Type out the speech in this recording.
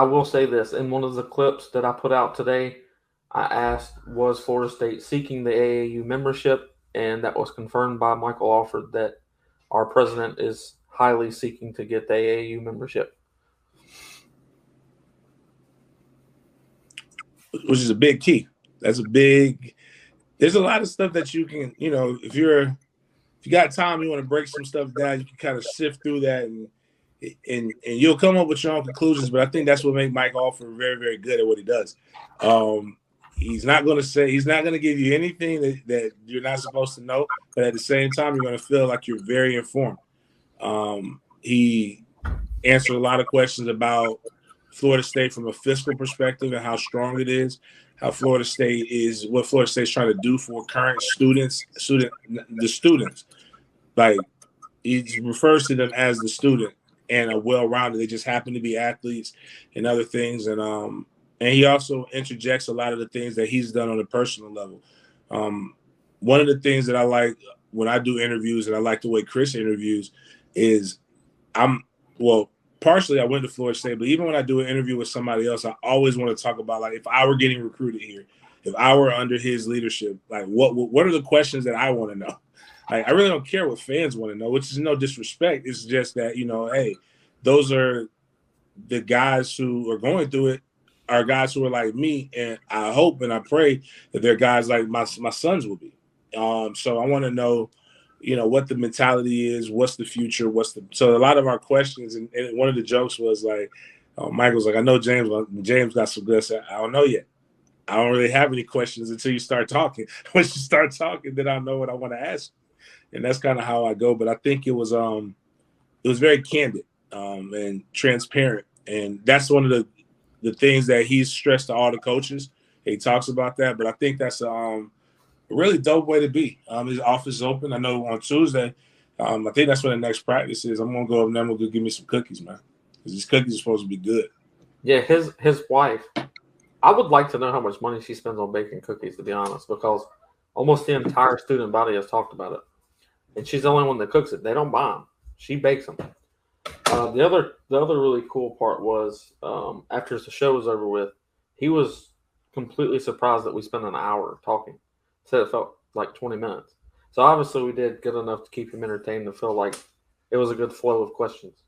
I will say this. In one of the clips that I put out today, I asked, was Florida State seeking the AAU membership? And that was confirmed by Michael Alford that our president is highly seeking to get the AAU membership. Which is a big key. There's a lot of stuff that you can, if you got time, you want to break some stuff down, you can kind of sift through that and you'll come up with your own conclusions. But I think that's what makes Mike Alford very, very good at what he does. He's not going to give you anything that you're not supposed to know, but at the same time, you're going to feel like you're very informed. He answered a lot of questions about Florida State from a fiscal perspective and how strong it is, what Florida State's trying to do for current the students. Like, he refers to them as the student and a well-rounded. They just happen to be athletes and other things. And he also interjects a lot of the things that he's done on a personal level. One of the things that I like when I do interviews, and I like the way Chris interviews, is partially I went to Florida State, but even when I do an interview with somebody else, I always want to talk about, like, if I were getting recruited here, if I were under his leadership, like what are the questions that I want to know? Like, I really don't care what fans want to know, which is no disrespect. It's just that, hey, those are the guys who are going through it, are guys who are like me, and I hope and I pray that they're guys like my sons will be. So I want to know, what the mentality is, what's the future, so a lot of our questions, and one of the jokes was like, Michael's like, I know James got some good. I don't know yet. I don't really have any questions until you start talking. Once you start talking, then I know what I want to ask. And that's kind of how I go. But I think it was very candid and transparent. And that's one of the things that he's stressed to all the coaches. He talks about that. But I think that's a really dope way to be. His office is open. I know on Tuesday, I think that's when the next practice is. I'm going to go up there and we'll give me some cookies, man. Because these cookies are supposed to be good. Yeah, his wife, I would like to know how much money she spends on baking cookies, to be honest, because almost the entire student body has talked about it. And she's the only one that cooks it. They don't buy them. She bakes them. The other really cool part was after the show was over with, he was completely surprised that we spent an hour talking. Said it felt like 20 minutes. So obviously we did good enough to keep him entertained and feel like it was a good flow of questions.